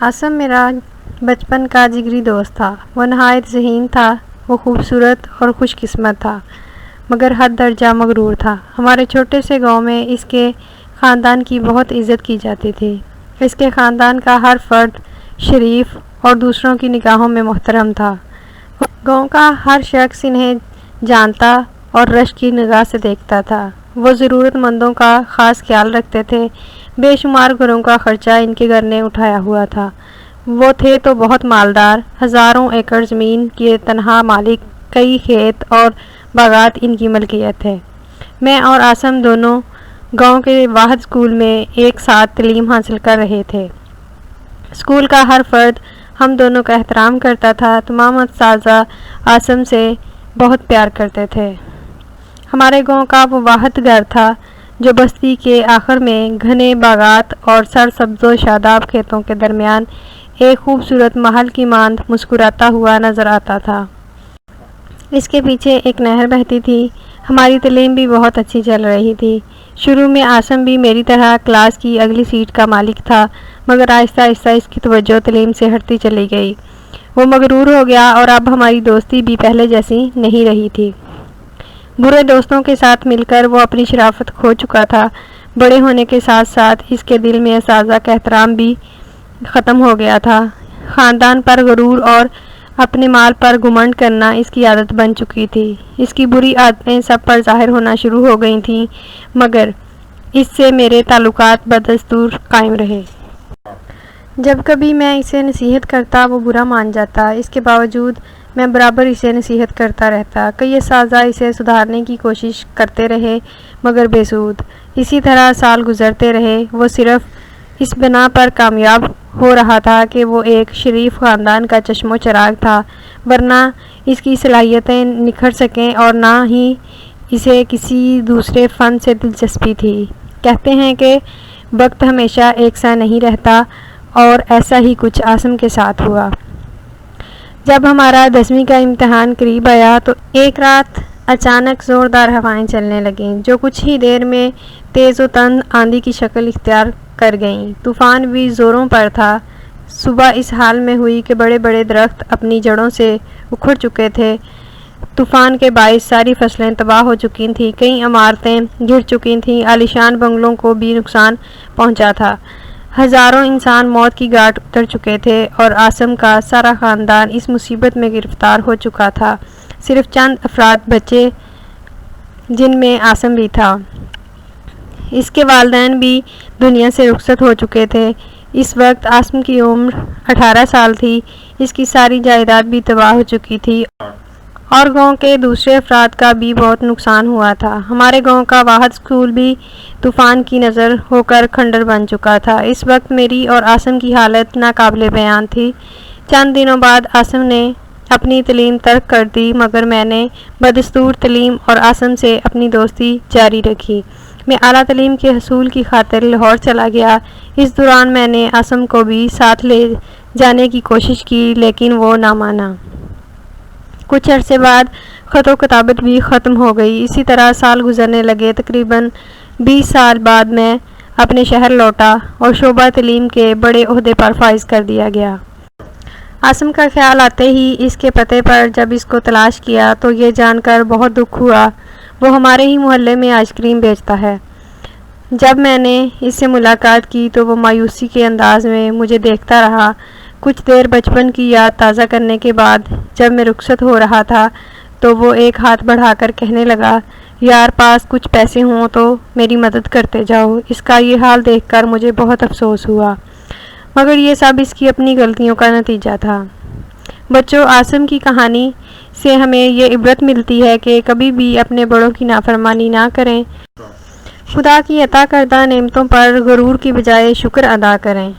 आसम मेरा बचपन का जिगरी दोस्त था। वो नहायत ज़हीन था। वो खूबसूरत और खुशकिस्मत था, मगर हद दर्जा मगरूर था। हमारे छोटे से गांव में इसके ख़ानदान की बहुत इज़्ज़त की जाती थी। इसके ख़ानदान का हर फर्द शरीफ और दूसरों की निगाहों में मोहतरम था। गांव का हर शख्स इन्हें जानता और रश्क की निगाह से देखता था। वो ज़रूरतमंदों का ख़ास ख्याल रखते थे। बेशुमार घरों का ख़र्चा इनके घर ने उठाया हुआ था। वो थे तो बहुत मालदार। हज़ारों एकड़ ज़मीन के तनहा मालिक, कई खेत और बागात इनकी मलकियत है। मैं और आसम दोनों गांव के वाहिद स्कूल में एक साथ तालीम हासिल कर रहे थे। स्कूल का हर फर्द हम दोनों का एहतराम करता था। तमाम उस्ताज़ा आसम से बहुत प्यार करते थे। हमारे गांव का वो वाहिद घर था जो बस्ती के आखिर में घने बागात और सरसब्ज़ शादाब खेतों के दरमियान एक खूबसूरत महल की मांद मुस्कुराता हुआ नज़र आता था। इसके पीछे एक नहर बहती थी। हमारी तालीम भी बहुत अच्छी चल रही थी। शुरू में आसम भी मेरी तरह क्लास की अगली सीट का मालिक था, मगर आहिस्ता आहिस्ता इसकी तवज्जो तालीम से हटती चली गई। वो मगरूर हो गया और अब हमारी दोस्ती भी पहले जैसी नहीं रही थी। बुरे दोस्तों के साथ मिलकर वो अपनी शराफत खो चुका था। बड़े होने के साथ साथ इसके दिल में उस्ताज़ा का एहतराम भी ख़त्म हो गया था। ख़ानदान पर गरूर और अपने माल पर घुमंड करना इसकी आदत बन चुकी थी। इसकी बुरी आदतें सब पर ज़ाहिर होना शुरू हो गई थीं, मगर इससे मेरे ताल्लुकात बदस्तूर कायम रहे। जब कभी मैं इसे नसीहत करता वो बुरा मान जाता। इसके बावजूद मैं बराबर इसे नसीहत करता रहता। कई उस्ताज़ा इसे सुधारने की कोशिश करते रहे, मगर बेसूद। इसी तरह साल गुज़रते रहे। वो सिर्फ़ इस बिना पर कामयाब हो रहा था कि वो एक शरीफ ख़ानदान का चश्मो चराग था, वरना इसकी सलाहियतें निखर सकें और ना ही इसे किसी दूसरे फ़न से दिलचस्पी थी। कहते हैं कि वक्त हमेशा एक सा नहीं रहता, और ऐसा ही कुछ आसम के साथ हुआ। जब हमारा 10वीं का इम्तिहान करीब आया तो एक रात अचानक ज़ोरदार हवाएं चलने लगीं, जो कुछ ही देर में तेज़ व तंद आंधी की शक्ल इख्तियार कर गईं। तूफ़ान भी ज़ोरों पर था। सुबह इस हाल में हुई कि बड़े बड़े दरख्त अपनी जड़ों से उखड़ चुके थे। तूफ़ान के बाइस सारी फसलें तबाह हो चुकी थीं। कई इमारतें गिर चुकी थीं। आलीशान बंगलों को भी नुकसान पहुंचा था। हज़ारों इंसान मौत की घाट उतर चुके थे और आसम का सारा ख़ानदान इस मुसीबत में गिरफ़्तार हो चुका था। सिर्फ चंद अफराद बचे, जिनमें आसम भी था। इसके वालिदैन भी दुनिया से रुखसत हो चुके थे। इस वक्त आसम की उम्र 18 साल थी। इसकी सारी जायदाद भी तबाह हो चुकी थी और गांव के दूसरे अफराद का भी बहुत नुकसान हुआ था। हमारे गांव का वाहिद स्कूल भी तूफ़ान की नज़र होकर खंडर बन चुका था। इस वक्त मेरी और आसम की हालत नाकाबिले बयान थी। चंद दिनों बाद आसम ने अपनी तालीम तर्क कर दी, मगर मैंने बदस्तूर तालीम और आसम से अपनी दोस्ती जारी रखी। मैं आला तालीम के हसूल की खातिर लाहौर चला गया। इस दौरान मैंने आसम को भी साथ ले जाने की कोशिश की, लेकिन वो ना माना। कुछ अरसे बाद ख़त व किताबत भी ख़त्म हो गई। इसी तरह साल गुजरने लगे। तकरीबन 20 साल बाद मैं अपने शहर लौटा और शोबा तालीम के बड़े ओहदे पर फाइज कर दिया गया। आसम का ख्याल आते ही इसके पते पर जब इसको तलाश किया तो ये जानकर बहुत दुख हुआ। वो हमारे ही मोहल्ले में आइसक्रीम बेचता है। जब मैंने इससे मुलाकात की तो वो मायूसी के अंदाज में मुझे देखता रहा। कुछ देर बचपन की याद ताज़ा करने के बाद जब मैं रुखसत हो रहा था तो वो एक हाथ बढ़ाकर कहने लगा, यार पास कुछ पैसे हों तो मेरी मदद करते जाओ। इसका ये हाल देखकर मुझे बहुत अफसोस हुआ, मगर ये सब इसकी अपनी गलतियों का नतीजा था। बच्चों, आसम की कहानी से हमें ये इबरत मिलती है कि कभी भी अपने बड़ों की नाफरमानी ना करें। खुदा की अता करदा नेमतों पर गरूर की बजाय शुक्र अदा करें।